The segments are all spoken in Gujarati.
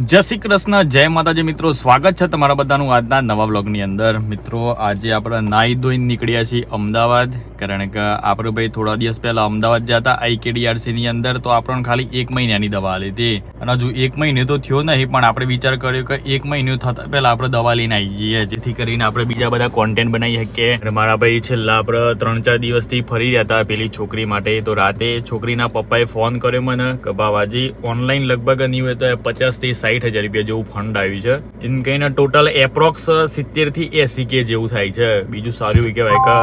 જય શ્રી કૃષ્ણ, જય માતાજી મિત્રો, સ્વાગત છે તમારા બધાનું આજના નવા વ્લોગની અંદર. મિત્રો આજે આપણે નાહી ધોઈને નીકળ્યા છીએ અમદાવાદ, કારણ કે આપણે ભાઈ થોડા દિવસ પહેલા અમદાવાદ ગયા હતા IKDRC ની અંદર, તો આપણને ખાલી 1 મહિનાની દવા લીધી અને હજુ 1 મહિને તો થયો નહીં, પણ આપણે વિચાર કર્યો કે 1 મહિનો થતા પહેલા આપણે દવા લઈને આવી જઈએ, જેથી કરીને આપણે બીજા બધા કોન્ટેન્ટ બનાવી શકીએ. અને મારા ભાઈ છેલ્લા આપણે 3-4 દિવસથી ફરી રહ્યા હતા પેલી છોકરી માટે, તો રાતે છોકરીના પપ્પાએ ફોન કર્યો મને કે બાવાજી ઓનલાઈન લગભગ નહીં હોય તો 50 થી 60,000 રૂપિયા જેવું ફંડ આવ્યું છે. એમ કહીને ટોટલ એપ્રોક્સ 70 થી 80 કે જેવું થાય છે. બીજું સારું એવું કહેવાય કે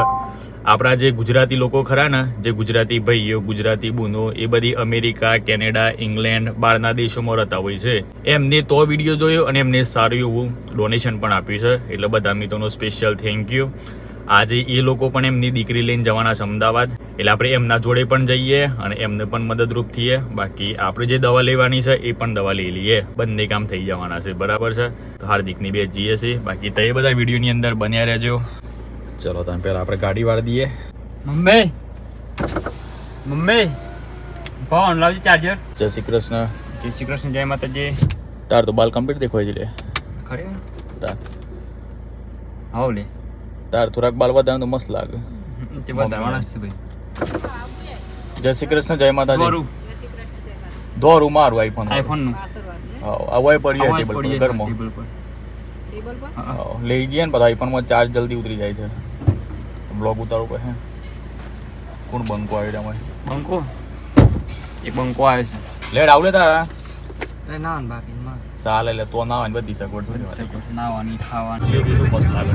આપણા જે ગુજરાતી લોકો ખરા ને, જે ગુજરાતી ભાઈઓ, ગુજરાતી બહેનો, એ બધી અમેરિકા, કેનેડા, ઇંગ્લેન્ડ, બહારના દેશોમાં રહેતા હોય છે, એમને તો વિડીયો જોયો અને એમને સારું એવું ડોનેશન પણ આપ્યું છે. એટલે બધા મિત્રોનો સ્પેશિયલ થેન્ક યુ. આજે એ લોકો પણ એમની દીકરી લઈને જવાના છે અમદાવાદ, એટલે આપણે એમના જોડે પણ જઈએ અને એમને પણ મદદરૂપ થઈએ. બાકી આપણે જે દવા લેવાની છે એ પણ દવા લઈ લઈએ, બંને કામ થઈ જવાના છે, બરાબર છે. તો હાર્દિકની બે જઈએ છીએ, બાકી તો એ બધા વિડીયોની અંદર બન્યા રહેજો. ચલો તમે પહેલા આપણે ગાડી વાળી દઈએ. મમ્મી ફોન લાવજો ચાર્જર. જય શ્રી કૃષ્ણ. જય શ્રી કૃષ્ણ, જય માતાજી. તાર તો બાલ કમ્પ્લીટ દેખાય છે લે. ખરેખર તાર આવ લે, તાર થોડાક બાલ વધારે તો મસ્ત લાગે. તે બતાવવાના છે ભાઈ. જય શ્રી કૃષ્ણ, જય માતાજી. દોરું દોરું મારું આઈફોન નું આ હોય પડ્યું ટેબલ પર ઘરમાં. ટેબલ પર લઈ જઈએ ને, બધા આઈફોનમાં ચાર્જ જલ્દી ઉતરી જાય છે. બ્લોગ ઉતારવું પડે. કોણ બંકો આવી રહ્યા? બંકો, એક બંકો આવે છે. લેડ આવડે તારા ના બાકી માં ચાલે, એટલે તો ના હોય બધી સગવડ છે. નાવાની ખાવાની મસ્ત લાગે.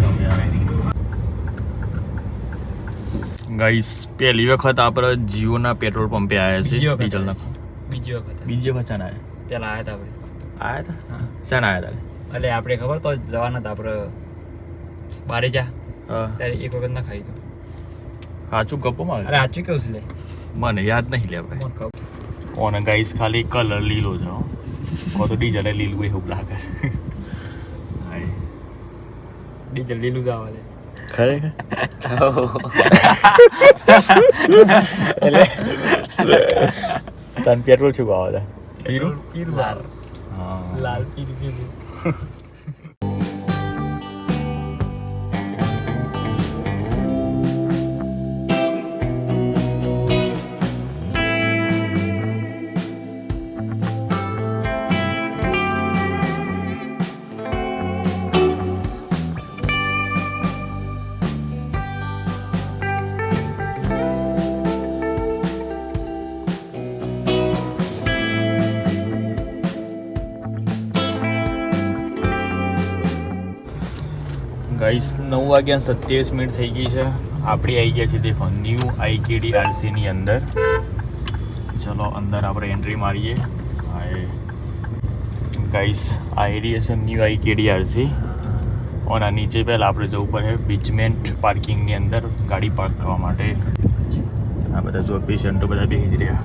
ગાઈસ પહેલી વખત આપણે જીઓના પેટ્રોલ પંપે આવ્યા છે. ડીઝલ નાખો. બીજી વખત ચાના આવ્યા? પેલા આવ્યા હતા આપણે. આવ્યા હતા? ચાના આવ્યા હતા? એટલે આપણે ખબર તો જવાના હતા આપણે બારે જા, હા, ત્યારે એક વખત ના ખાઈ તો. સાચું ગપ્પો મારે. અરે સાચું કેવું છે લે, મને યાદ નહીં લે ભાઈ. કોણ ખબર. ઓને ગાઈસ ખાલી કલર લીલો છે, હો તો ડીઝલ લીલું એવું લાગે છે. ડીઝલ લીલું જ આવે લે. ખરેખર તને પેટ્રોલ શું ભાવ હતા? પીરું પીરું લાલ હા, લાલ પીરું પીરું. ગાઈસ 9:27 થઈ ગઈ છે. આપણે આવી ગયા છીએ દેખો ન્યૂ IKDRC ની અંદર. ચલો અંદર આપણે એન્ટ્રી મારીએ. ગાઈસ આ એરિયા છે ન્યૂ IKDRC, અને નીચે પહેલાં આપણે જવું પડે બીચમેન્ટ પાર્કિંગની અંદર ગાડી પાર્ક કરવા માટે. આ બધા જો પેશન્ટો બધા બેસી રહ્યા.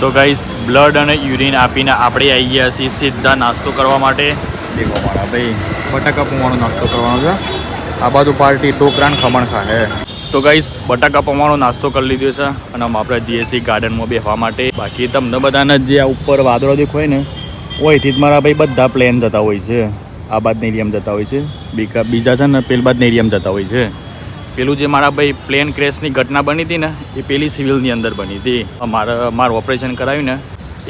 તો ગાઈસ બ્લડ અને યુરિન આપીને આપણે આવી ગયા છીએ સીધા નાસ્તો કરવા માટે. દેખો મારા ભાઈ બટાકા પૌવાનો નાસ્તો કરવાનો છે. આ બાજુ પાર્ટી ટોકરાન ખમણ ખાહે. તો ગાઈસ બટાકા પૌવાનો નાસ્તો કરી લીધો છે અને આપણે GSC ગાર્ડનમાં બેસવા માટે. બાકી તમને બધાને જે આ ઉપર વાદળો દેખાય ને, ઓયથી જ મારા ભાઈ બધા પ્લેન જતા હોય છે. આ બાદ નેરિયમ જતા હોય છે, બીજા છે ને પેલી બાદ નેરિયમ જતા હોય છે. પેલું જે મારા ભાઈ પ્લેન ક્રેશની ઘટના બની હતી ને, એ પેલી સિવિલની અંદર બની હતી. મારું ઓપરેશન કરાવ્યું ને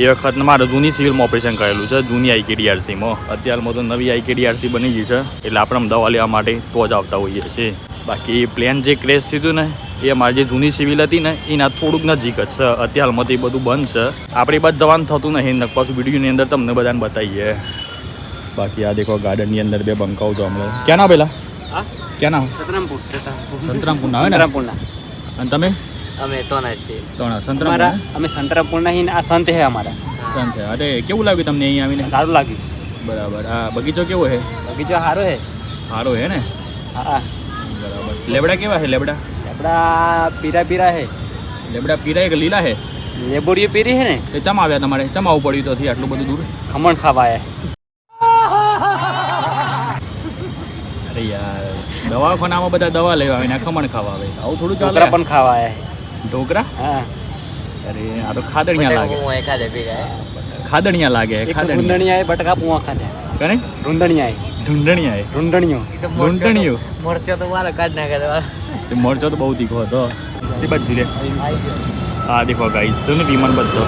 એ વખત મારે જૂની સિવિલમાં ઓપરેશન કરેલું છે, જૂની IKDRCમાં. અત્યારમાં તો નવી IKDRC બની ગઈ છે, એટલે આપણે દવા લેવા માટે તો જ આવતા હોઈએ છીએ. બાકી પ્લેન જે ક્રેશ થયું ને, એ અમારી જે જૂની સિવિલ હતી ને એના થોડુંક નજીક જ છે. અત્યારમાં તો એ બધું બંધ છે, આપણી બાદ જવાનું થતું નહીં. પાછું વિડીયોની અંદર તમને બધાને બતાવીએ. બાકી આ દેખો ગાર્ડનની અંદર બે બંકાઓ તો હમણાં. ક્યાં ના પેલા? હા, ક્યાં ના? સંતરામપુરના આવે ને. સંતરામપુરના. અને તમે? અમે તો ના છીએ. સંતરામપુર. અમે સંતરામપુરના હી. આ સંત હે અમારા. સંત હે. અરે કેવું લાગ્યું તમને અહીંયા આવીને? સારું લાગ્યું. બરાબર. આ બગીચો કેવો છે? બગીચો સારો હે. સારો હે ને? હા. બરાબર. લેબડા કેવા છે? લેબડા પીરા પીરા હે. લેબડા પીરા કે લીલા હે? લેબોડીઓ પીરી હે ને. એ ચમ આવ્યા તમારે? ચમ આવવું પડ્યું તો આટલું બધું દૂર? ખમણ ખાવા આયા. અરે યાર, દવાખાનામાં બધા દવા લેવા આવે ને ખમણ ખાવા આવે, આવું થોડું ચાલે? ઢોકળા પણ ખાવા આયા. ઢોકળા? હા. અરે આ તો ખાદડિયા લાગે. હું એકાદે ભેગા ખાદણિયા લાગે ખાદણિયા રૂંધણી આય બટકા પૂવા ખાધા કને રૂંધણી આય ઢૂંઢણિયા રૂંધણીઓ ઢૂંઢણીઓ મરચો તો મારે કાઢ નાખે તે મરચો તો બહુ તીખો હતો એ બાજુ લે આ દેખો ગાઈસ છે ને વિમાન બધો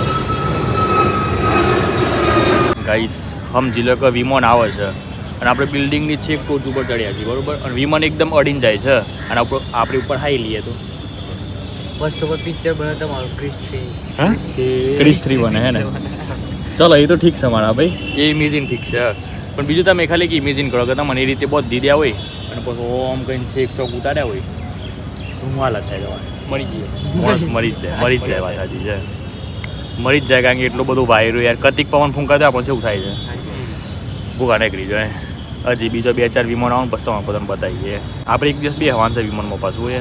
ગાઈસ સમજી લો કે વિમાન આવે છે અને આપણે બિલ્ડિંગની છેક ટોચ ઉપર ચડ્યા છીએ બરોબર અને વિમાન એકદમ અડીને જાય છે અને આપણે ઉપર હાઈ લઈએ તો ફર્સ્ટ ઓફ ઓલ પિક્ચર બને તમારું ક્રિસ 3 હા ક્રિસ 3 બને હે ને ચલો એ તો ઠીક છે મારા ભાઈ એ ઇમેજિન ઠીક છે પણ બીજું તમે ખાલી કે ઇમેજિન કરો કે તમને એ રીતે બહુ દીધ્યા હોય અને પછી ઓમ કહીને છેક ચોક ઉતાર્યા હોય તો હું હાલત થાય તમારે મરી જઈએ મરી જ જાય વાત સાચી છે મરી જ જાય કારણ કે એટલું બધું વાયરું યાર કતિક પવન ફૂંકાતા પણ શું થાય છે ભૂખા નીકળી જાય હજી બીજો 2-4 વિમાન આવવાનું પછી તમારે બધાને બતાવીએ આપણે એક દિવસ બે હવાનું છે વિમાનમાં પાછું એ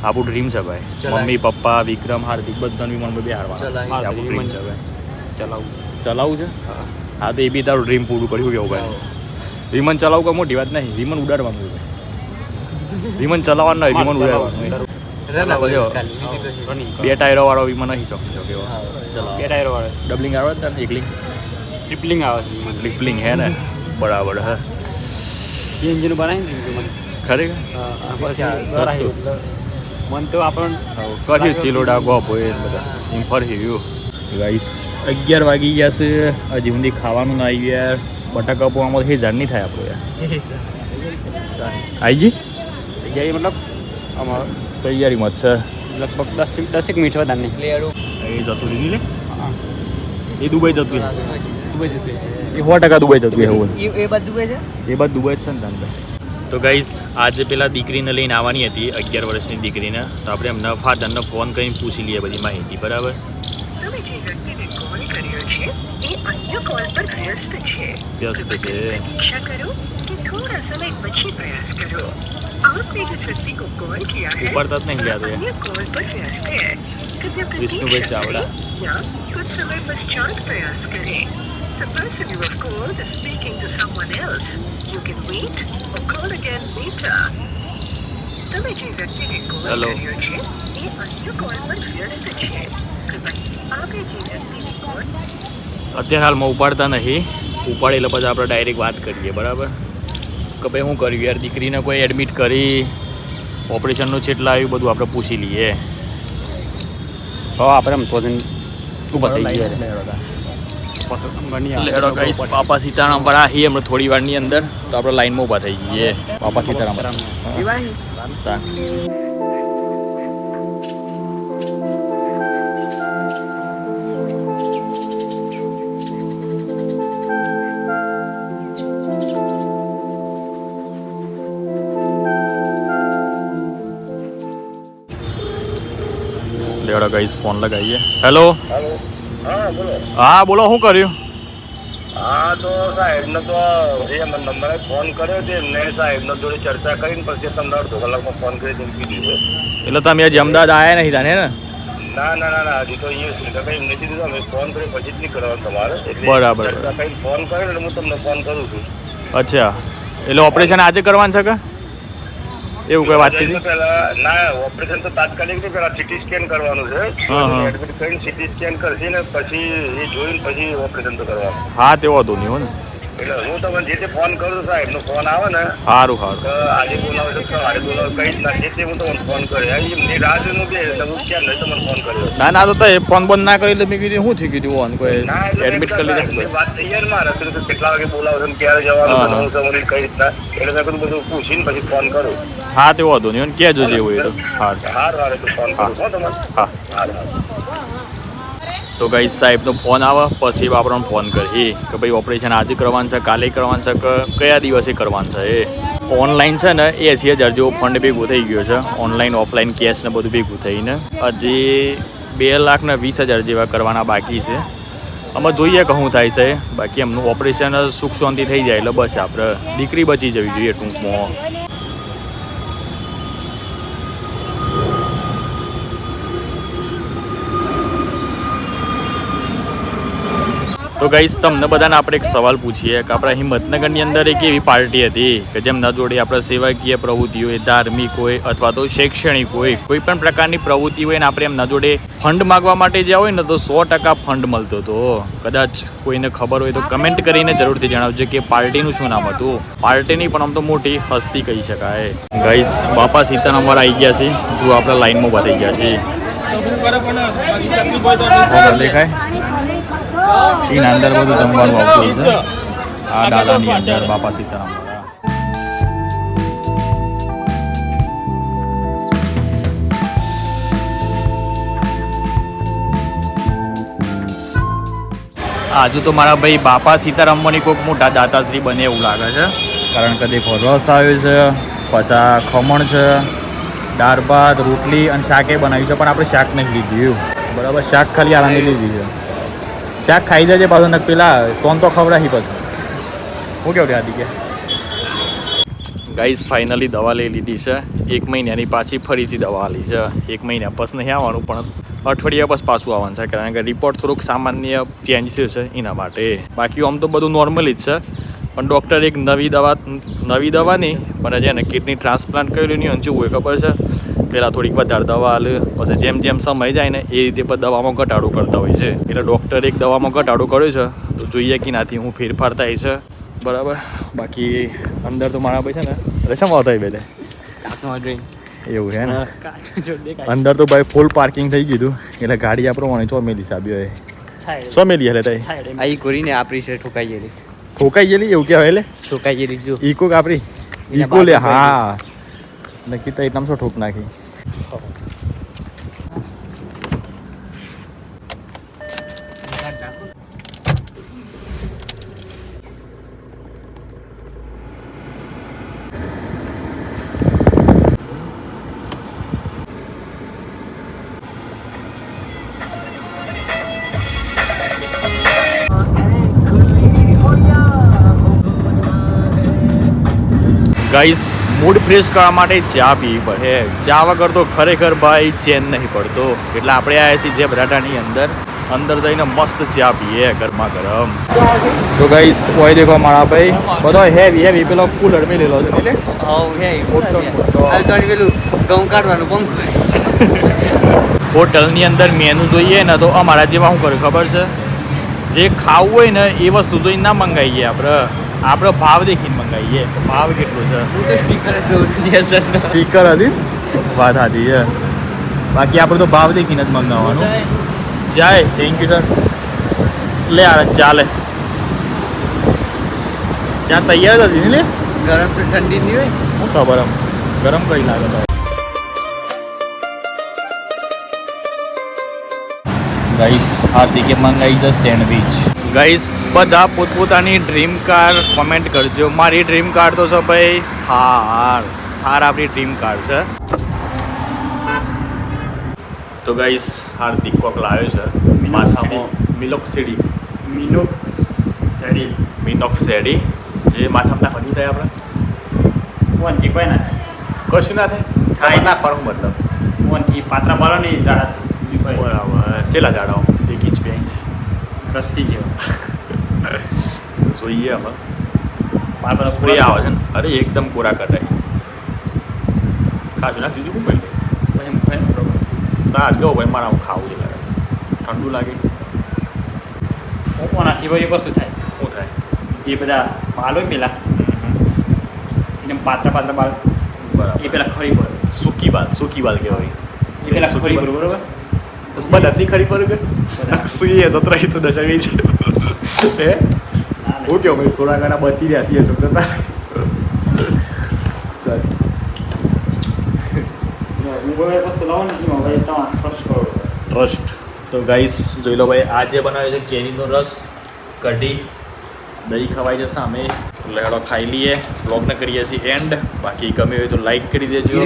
આપણું ડ્રીમ છે ભાઈ મમ્મી પપ્પા વિક્રમ હાર્દિક બધાનું વિમાનમાં બે હારવાનું આપણું ડ્રીમ છે ભાઈ ચલાવવું છે હા તો એ બી તારું ડ્રીમ પૂરું કર્યું કેવું ભાઈ વિમાન ચલાવવું કોઈ મોટી વાત નહીં વિમાન ઉડાડવાનું હોય વિમાન ચલાવવાનું નહીં વિમાન ઉડાડવાનું બે ટાયરો વાળો વિમાન નહીં ચોકી કેવો ચલાવ બે ટાયરો વાળો ડબલિંગ આવે ને એકલિંગ ટ્રિપલિંગ આવે ટ્રિપલિંગ હે ને બરાબર હે એન્જિન બનાવી ને ખરેખર મન તો આપણને કર્યું ચીલોડા ગોપ હોય બધા એમ ફરી ગયું ગાઈસ 11 વાગી ગયા છે હજી સુધી ખાવાનું ના આવી યાર બટાકા પૌવામાં તો હજાર નહીં થાય આપણું યાર આવી ગઈ મતલબ અમારે તૈયારીમાં જ છે લગભગ 10 મિનિટ વધારે નહીં એ જતું રહી લે એ દુબઈ જતું એ 100% દુબઈ જતું એવું એ બાદ દુબઈ છે એ બાદ દુબઈ જ છે ને તને તો ગાઈસ આજે પેલા દીકરીને લઈને આવવાની હતી 11 વર્ષની દીકરીને તો આપણે એમના ફાધરને ફોન કરીને પૂછી લઈએ બધી માહિતી બરાબર વ્યસ્ત છે ઉપાડતા જ નહીં ગયા Vishnubhai Chavda The person you have called is speaking to someone else. You can wait or call again later. તમે જે વ્યક્તિને કોલ કર્યો છે એ અન્ય કોલ પર વ્યસ્ત છે. આપે જે વ્યક્તિને કોલ અત્યારે હાલમાં ઉપાડતા નહીં ઉપાડે એટલે પછી આપણે ડાયરેક્ટ વાત કરીએ બરાબર કે ભાઈ શું કર્યું યાર દીકરીને કોઈ એડમિટ કરી ઓપરેશનનું છેટલા આવ્યું બધું આપણે પૂછી લઈએ આપણે એમ તો ઊભા થઈ ગયા લેડો ગાઈસ પાપા સીતારામ વાળા હી હમણાં થોડી વારની અંદર તો આપણે લાઈનમાં ઊભા થઈ જઈએ પાપા સીતારામ લેડો ગાઈસ ફોન લગાવીએ હેલો હા બોલો શું કર્યું હા તો સાહેબને તો એ નંબરે ફોન કર્યો છે એમને સાહેબનો જોડે ચર્ચા કરીને પછી તમને અડધો કલાકમાં ફોન કરી ધમકી દીધો એટલે તમે હજી અમદાવાદ આવ્યા નહીં તાને ને ના હજી તો અહીંયા કંઈ નથી દીધું અમે ફોન કર્યો પછી જ નહીં કરવાનું તમારે બરાબર ચર્ચા કરીને ફોન કર્યો એટલે હું તમને ફોન કરું છું અચ્છા એટલે ઓપરેશન આજે કરવાનું છે કે એવું કઈ વાત કરી પેલા ના ઓપરેશન તો તાત્કાલિક નહીં પેલા સીટી સ્કેન કરવાનું છે એડમિટ કરીને સીટી સ્કેન કરશે ને પછી એ જોઈને પછી ઓપરેશન તો કરવાનું હા તે વાંધો નહીં હો ને એટલે હું તમને જે તે ફોન કરું છું સાહેબ નો ફોન આવે ને સારું આજે બોલાવો તો સવારે બોલાવો કઈ જ ના જે તે હું તમને ફોન કર્યો એમની રાહ જોઈને બે તમે ક્યાં નહીં તમને ફોન કર્યો ના તો ફોન બંધ ના કરી એટલે મેં કીધું શું થઈ ગયું ફોન કોઈ એડમિટ કરી લીધા વાત તૈયાર માં રાખી તો કેટલા વાગે બોલાવો છો ક્યારે જવાનું હું તમને કઈ રીતના એટલે મેં બધું પૂછીને પછી ફોન કરું હા તે વાંધો નહીં કહેજો જેવું એ તો હાર તો ફોન કરું છો તમારે હા તો ગાઈસ સાહેબનો ફોન આવે પછી આપણને ફોન કરીએ કે ભાઈ ઓપરેશન આજે કરવાનું છે કાલે કરવાનું છે કે કયા દિવસે કરવાનું છે એ ઓનલાઈન છે ને 80,000 જેવો ફંડ ભેગું થઈ ગયો છે ઓનલાઈન ઓફલાઈન કેશ ને બધું ભેગું થઈને હજી 2,20,000 જેવા કરવાના બાકી છે આમાં જોઈએ કે શું થાય છે બાકી એમનું ઓપરેશન સુખ શાંતિ થઈ જાય એટલે બસ આપણે દીકરી બચી જવી જોઈએ ટૂંકમાં તો ગાઈસ તમને બધાને આપણે એક સવાલ પૂછીએ કે આપણા હિંમતનગરની અંદર એક એવી પાર્ટી હતી કે જેમના જોડે આપણે સેવાકીય પ્રવૃત્તિ હોય, ધાર્મિક હોય અથવા તો શૈક્ષણિક હોય, કોઈ પણ પ્રકારની પ્રવૃત્તિ હોય ને આપણે એમના જોડે ફંડ માગવા માટે જ્યાં હોય ને તો 100% ફંડ મળતો હતો. કદાચ કોઈને ખબર હોય તો કમેન્ટ કરીને જરૂરથી જણાવજો કે પાર્ટીનું શું નામ હતું. પાર્ટીની પણ આમ તો મોટી હસ્તી કહી શકાય. ગાઈસ બાપા સીતારામ વાળા આવી ગયા છે. જો આપણે લાઈનમાં બતાવી ગયા છે. દેખાય એના અંદર બધું જમવાનું આવતું છે. આ ડાલાની અંદર બાપા સીતારામ આજુ તો મારા ભાઈ બાપા સીતારામની કોઈક મોટા દાતાશ્રી બને એવું લાગે છે. કારણ કે દેખો રસ આવ્યો છે, પછી ખમણ છે, દાળ ભાત, રોટલી અને શાકે બનાવ્યું છે. પણ આપણે શાક નહીં લીધું બરાબર. શાક ખાલી આરામથી લીધી છે. શાક ખાઈ જાય પાછું ને પેલા તોન તો ખવડાવી પછી હું કેવું આદિ કે ગાઈસ ફાઇનલી દવા લઈ લીધી છે. 1 મહિનાની પાછી ફરીથી દવા લી છે. 1 મહિના પછી નહીં આવવાનું પણ અઠવાડિયા પછી પાછું આવવાનું છે. કારણ કે રિપોર્ટ થોડુંક સામાન્ય ચેન્જ થયું છે એના માટે. બાકી આમ તો બધું નોર્મલી જ છે. પણ ડૉક્ટર એક નવી દવા નહીં પણ જેને કિડની ટ્રાન્સપ્લાન્ટ કરેલું નહીં હજુ હોય ખબર છે. પહેલાં થોડીક વધારે દવા હાલે પછી જેમ જેમ સમય જાય ને એ રીતે પણ દવામાં ઘટાડો કરતા હોય છે. એટલે ડૉક્ટરે એક દવામાં ઘટાડો કર્યો છે તો જોઈએ કે નાથી હું ફેરફાર થાય છે બરાબર. બાકી અંદર તો મારા ભાઈ છે ને રસમ આવતા બે એવું છે ને. અંદર તો ભાઈ ફૂલ પાર્કિંગ થઈ ગયું એટલે ગાડી આ પ્રમાણે ચોમેલી સાબી હોય ચોમેલી એટલે તઈ આઈ કોરીને આપણી છે ઠોકાઈ ગયેલી. ઠોકાઈ ગયેલી એવું કહેવાય એટલે ઠોકાઈ ગયેલી જો ઈકો કાપરી ઈકો લે. હા નક્કી તો એટલામાં શું ઠોક નાખી. ગાઈસ મૂડ ફ્રેશ કરવા માટે ચા પીવી પડે. ચા વગર તો ખરેખર ભાઈ ચેન નહીં પડતો. એટલે આપણે આવ્યા છીએ જે બરાટાની અંદર જઈને મસ્ત ચા પીએ ગરમા ગરમ. તો ગાઈસ કોઈ દેખો મારા ભાઈ બધો હેવી પેલો કુલર મેં લેલો છે એટલે પેલું ઘઉં કાઢવાનું પંખ. હોટલની અંદર મેનુ જોઈએ ને તો અમારા જેવા શું કરે ખબર છે, જે ખાવું હોય ને એ વસ્તુ જોઈને ના મંગાવીએ આપણે ભાવ દેખીને મંગાવીએ. ભાવ કેટલો છે હું તો સ્ટીકર જ જોઉં છું. સ્ટીકર હતી વાત હતી છે. બાકી આપણે તો ભાવ દેખીને જ મંગાવવાનું. જાય થેન્ક યુ સર. લે આ ચાલે ચા તૈયાર જ હતી ને. લે ગરમ તો ઠંડી નહીં હોય. શું ખબર આમ ગરમ કઈ લાગે તો. ગાઈસ હાર્દિકે મંગાવી છે સેન્ડવિચ. ગાઈસ બધા પોતપોતાની ડ્રીમ કાર કોમેન્ટ કરજો. મારી ડ્રીમ કાર તો છે ભાઈ થાર આપણી ડ્રીમ કાર છે. તો ગાઈસ હાર્દિક કોક લાવ્યો છે માથામાં મિનોક્સેડી જે માથામાં નાખવાનું થાય આપણે વનથી કોઈ ના કશું ના થાય નાખવાનું મતલબ વનથી પાત્રા પાડો ને જાડા બરાબર. ચેલા જાડાઓ 1 ઇંચ 2 ઇંચ રસ્તી જેવો જોઈએ હવે પાત્રા સ્પ્રે આવે છે ને. અરે એકદમ કોરા કરાય ખાશું નાખી દીધું પહેલે ના જ કહું ભાઈ મારે આવું ખાવું છે લાગે ઠંડુ લાગે. ઓનાથી બધી વસ્તુ થાય. શું થાય જે બધા પાલ હોય પેલા એને પાત્રા પાલ બરાબર એ પેલા ખરી પડે. સૂકી બાલ કહેવાય. એ પેલા ખરી પડે બરોબર. બધાની ખરી પડે કે સુઈએ જતરાઈ તો દશાવી છે હે હું કહો ભાઈ થોડા ઘણા બચી રહ્યા છીએ ચોકતા વસ્તુ લાવો ને એમાં ભાઈ તમારે ટ્રસ્ટ કરો. ટ્રસ્ટ. તો ગાઈસ જોઈ લો ભાઈ આ જે બનાવ્યો છે કેરીનો રસ કઢી દહીં ખવાઈ જશે. અમે લેડો ખાઈ લઈએ. બ્લોગને કરીએ છીએ એન્ડ. બાકી ગમે હોય તો લાઈક કરી દેજો.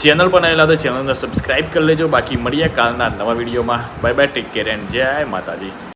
ચેનલ બનાવેલા તો ચેનલને સબસ્ક્રાઈબ કરી લેજો. બાકી મળીએ કાલના નવા વિડીયોમાં. Bye bye, take care and જય માતાજી.